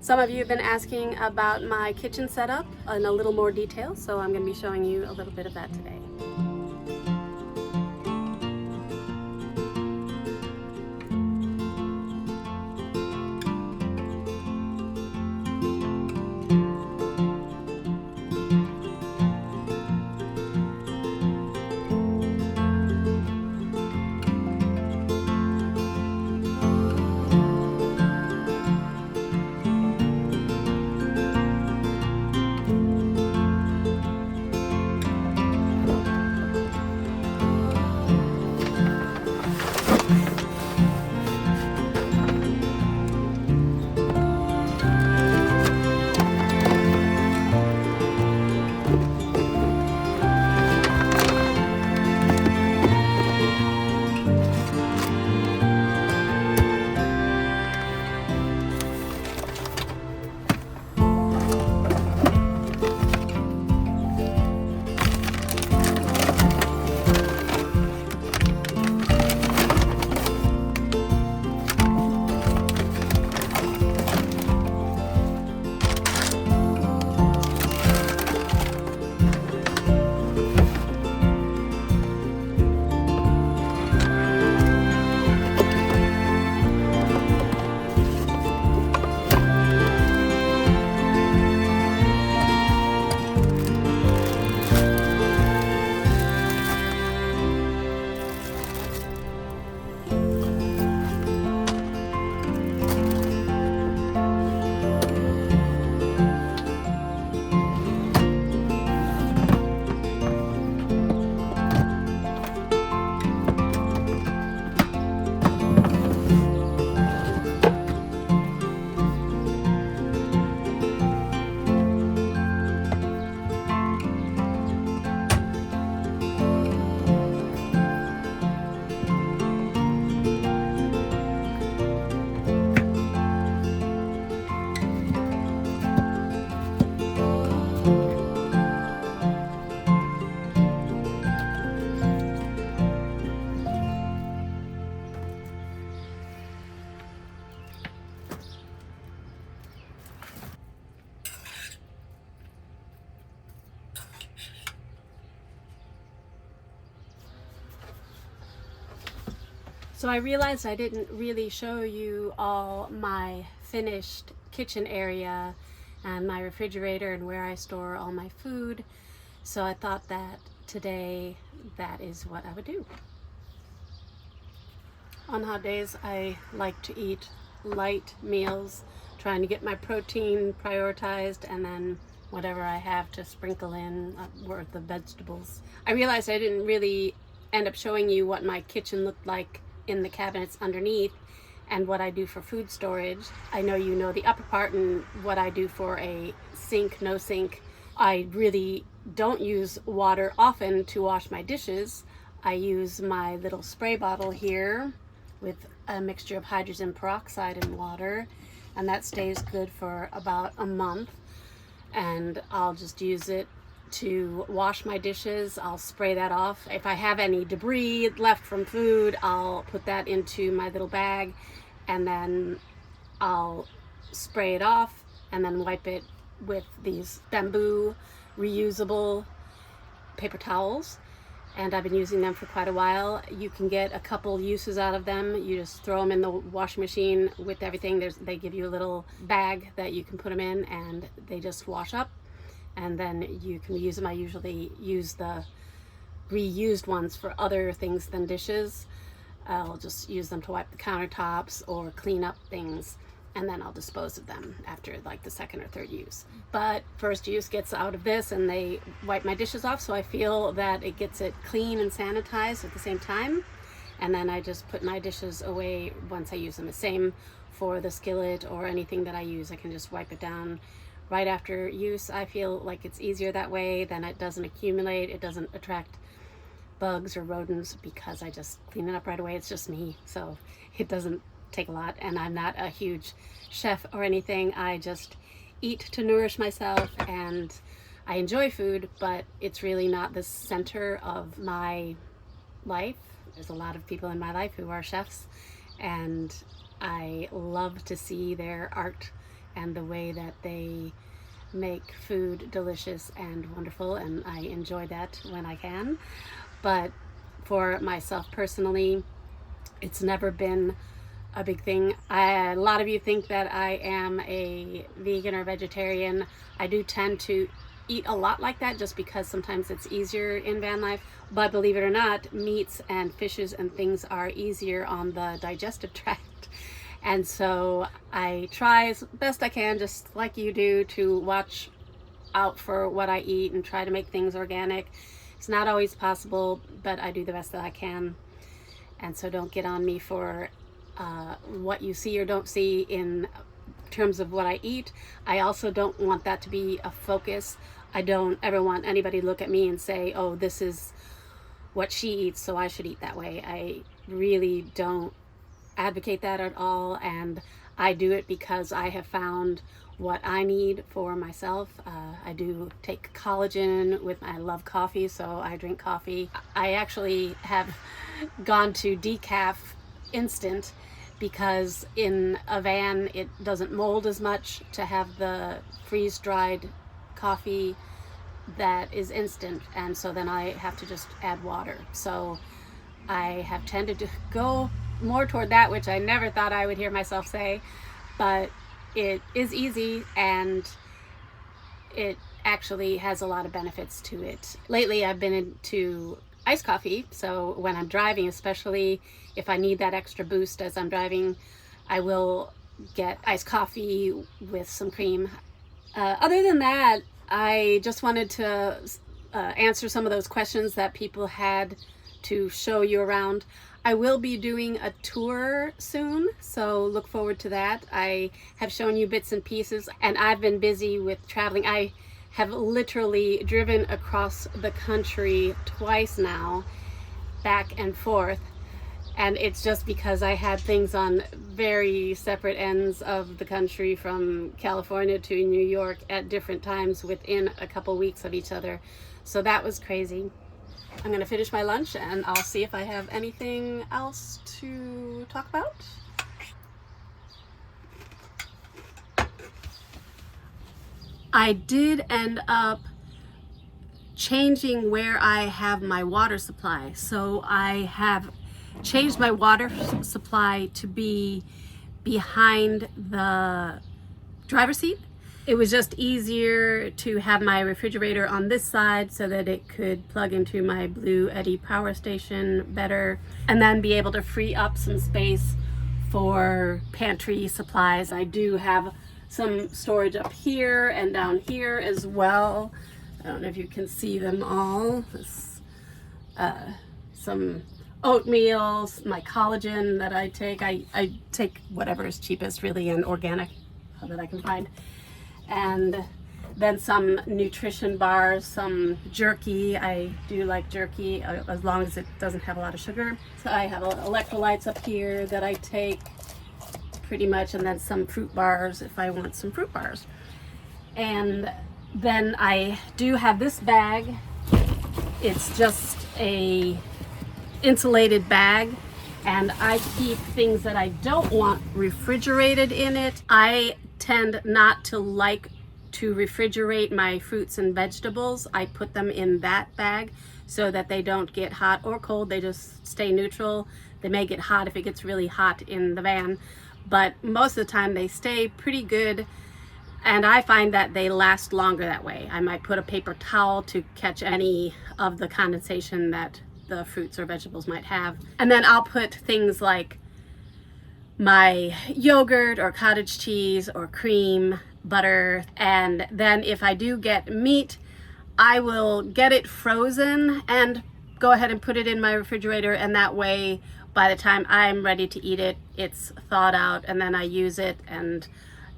Some of you have been asking about my kitchen setup in a little more detail, so I'm going to be showing you a little bit of that today. So I realized I didn't really show you all my finished kitchen area and my refrigerator and where I store all my food. So I thought that today that is what I would do. On hot days, I like to eat light meals, trying to get my protein prioritized, and then whatever I have to sprinkle in were the vegetables. I realized I didn't really end up showing you what my kitchen looked like in the cabinets underneath and what I do for food storage. I know you know the upper part and what I do for a sink, no sink. I really don't use water often to wash my dishes. I use my little spray bottle here with a mixture of hydrogen peroxide and water, and that stays good for about a month, and I'll just use it to wash my dishes. I'll spray that off. If I have any debris left from food, I'll put that into my little bag, and then I'll spray it off and then wipe it with these bamboo reusable paper towels, and I've been using them for quite a while. You can get a couple uses out of them. You just throw them in the washing machine with everything. They give you a little bag that you can put them in, and they just wash up, and then you can use them. I usually use the reused ones for other things than dishes. I'll just use them to wipe the countertops or clean up things, and then I'll dispose of them after like the second or third use. But first use gets out of this and they wipe my dishes off, so I feel that it gets it clean and sanitized at the same time. And then I just put my dishes away once I use them. The same for the skillet or anything that I use. I can just wipe it down right after use. I feel like it's easier that way, then it doesn't accumulate, it doesn't attract bugs or rodents because I just clean it up right away. It's just me, so it doesn't take a lot, and I'm not a huge chef or anything. I just eat to nourish myself, and I enjoy food, but it's really not the center of my life. There's a lot of people in my life who are chefs, and I love to see their art and the way that they make food delicious and wonderful, and I enjoy that when I can. But for myself personally, it's never been a big thing. A lot of you think that I am a vegan or vegetarian. I do tend to eat a lot like that just because sometimes it's easier in van life, but believe it or not, meats and fishes and things are easier on the digestive tract. And so I try as best I can, just like you do, to watch out for what I eat and try to make things organic. It's not always possible, but I do the best that I can. And so don't get on me for what you see or don't see in terms of what I eat. I also don't want that to be a focus. I don't ever want anybody to look at me and say, oh, this is what she eats, so I should eat that way. I really don't advocate that at all, and I do it because I have found what I need for myself. I do take collagen I love coffee, so I drink coffee. I actually have gone to decaf instant because in a van it doesn't mold as much to have the freeze-dried coffee that is instant, and so then I have to just add water. So I have tended to go more toward that, which I never thought I would hear myself say, but it is easy and it actually has a lot of benefits to it. Lately I've been into iced coffee, so when I'm driving, especially if I need that extra boost as I'm driving, I will get iced coffee with some cream. Other than that, I just wanted to answer some of those questions that people had to show you around. I will be doing a tour soon, so look forward to that. I have shown you bits and pieces, and I've been busy with traveling. I have literally driven across the country twice now, back and forth, and it's just because I had things on very separate ends of the country, from California to New York at different times within a couple weeks of each other. So that was crazy. I'm gonna finish my lunch and I'll see if I have anything else to talk about. I did end up changing where I have my water supply. So I have changed my water supply to be behind the driver's seat. It was just easier to have my refrigerator on this side so that it could plug into my Blue Eddy power station better, and then be able to free up some space for pantry supplies. I do have some storage up here and down here as well. I don't know if you can see them all. This, some oatmeal, my collagen that I take. I take whatever is cheapest really and organic that I can find. And then some nutrition bars, some jerky. I do like jerky as long as it doesn't have a lot of sugar. So I have electrolytes up here that I take pretty much, and then some fruit bars if I want some fruit bars. And then I do have this bag. It's just a insulated bag, and I keep things that I don't want refrigerated in it. I tend not to like to refrigerate my fruits and vegetables. I put them in that bag so that they don't get hot or cold. They just stay neutral. They may get hot if it gets really hot in the van, but most of the time they stay pretty good, and I find that they last longer that way. I might put a paper towel to catch any of the condensation that the fruits or vegetables might have. And then I'll put things like my yogurt or cottage cheese or cream, butter, and then if I do get meat, I will get it frozen and go ahead and put it in my refrigerator, and that way by the time I'm ready to eat it, it's thawed out, and then I use it and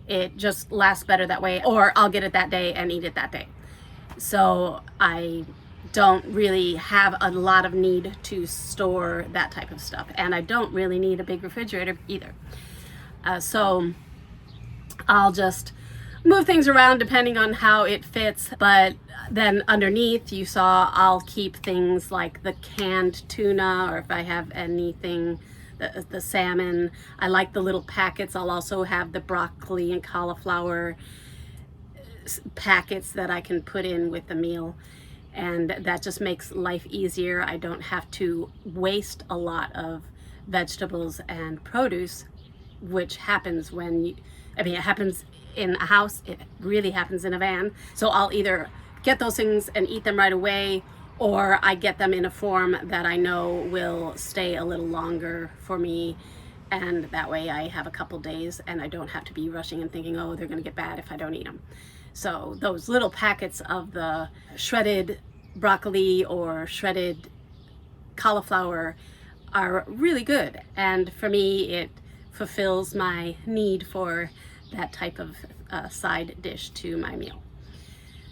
it just lasts better that way, or I'll get it that day and eat it that day. So I don't really have a lot of need to store that type of stuff, and I don't really need a big refrigerator either. So I'll just move things around depending on how it fits, but then underneath you saw I'll keep things like the canned tuna, or if I have anything the salmon. I like the little packets. I'll also have the broccoli and cauliflower packets that I can put in with the meal, and that just makes life easier. I don't have to waste a lot of vegetables and produce, which happens when you, I mean, it happens in a house, it really happens in a van. So I'll either get those things and eat them right away, or I get them in a form that I know will stay a little longer for me, and that way I have a couple days and I don't have to be rushing and thinking, oh, they're gonna get bad if I don't eat them. So those little packets of the shredded broccoli or shredded cauliflower are really good, and for me it fulfills my need for that type of side dish to my meal.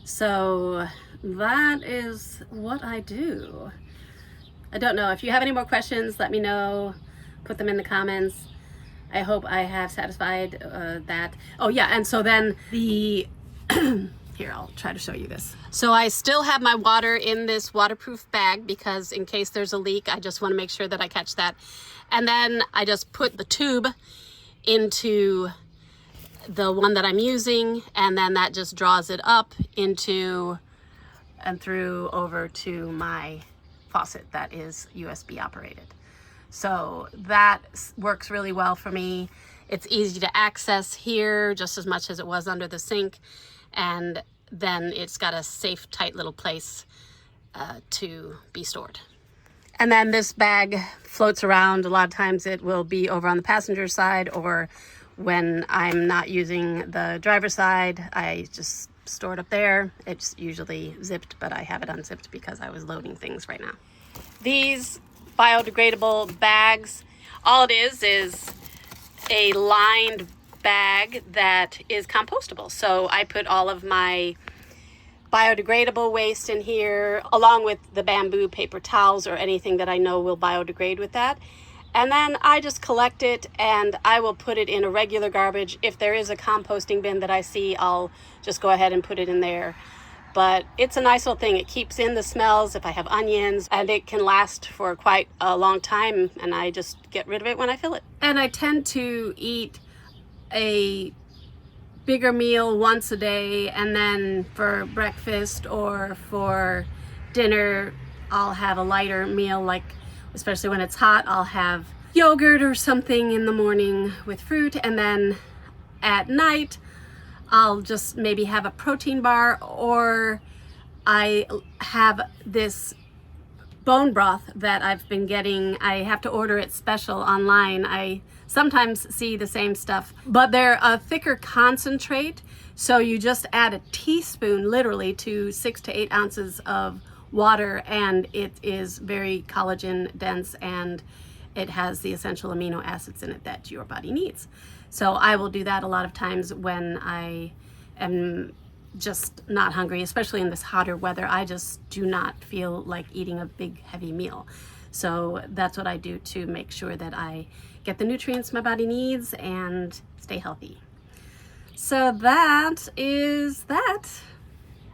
So that is what I do. I don't know, if you have any more questions, let me know, put them in the comments. I hope I have satisfied that. Oh yeah, and so then the here, I'll try to show you this. So I still have my water in this waterproof bag because in case there's a leak, I just want to make sure that I catch that. And then I just put the tube into the one that I'm using, and then that just draws it up into and through over to my faucet that is USB operated. So that works really well for me. It's easy to access here just as much as it was under the sink, and then it's got a safe, tight little place to be stored. And then this bag floats around. A lot of times it will be over on the passenger side, or when I'm not using the driver's side, I just store it up there. It's usually zipped, but I have it unzipped because I was loading things right now. These biodegradable bags, all it is a lined bag that is compostable. So I put all of my biodegradable waste in here, along with the bamboo paper towels or anything that I know will biodegrade with that. And then I just collect it and I will put it in a regular garbage. If there is a composting bin that I see, I'll just go ahead and put it in there. But it's a nice little thing. It keeps in the smells if I have onions, and it can last for quite a long time, and I just get rid of it when I fill it. And I tend to eat a bigger meal once a day, and then for breakfast or for dinner I'll have a lighter meal, like especially when it's hot, I'll have yogurt or something in the morning with fruit, and then at night I'll just maybe have a protein bar, or I have this bone broth that I've been getting. I have to order it special online. I sometimes see the same stuff, but they're a thicker concentrate, so you just add a teaspoon literally to 6 to 8 ounces of water, and it is very collagen dense, and it has the essential amino acids in it that your body needs. So I will do that a lot of times when I am just not hungry, especially in this hotter weather. I just do not feel like eating a big heavy meal. So that's what I do to make sure that I get the nutrients my body needs and stay healthy. So that is that.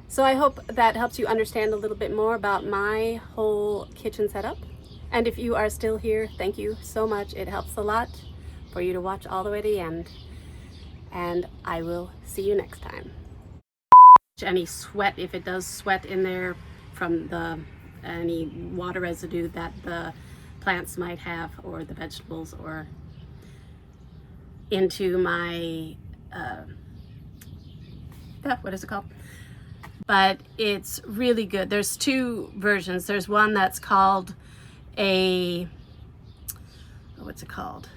So I hope that helps you understand a little bit more about my whole kitchen setup. And if you are still here, thank you so much. It helps a lot for you to watch all the way to the end. And I will see you next time. Any sweat, if it does sweat in there from any water residue that the plants might have, or the vegetables, or into my what is it called? But it's really good. There's two versions. There's one that's called what's it called?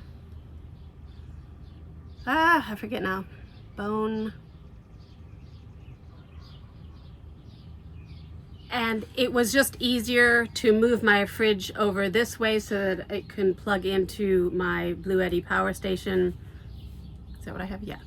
I forget now. Bone. And it was just easier to move my fridge over this way so that it can plug into my Blue Eddy power station. Is that what I have? Yeah.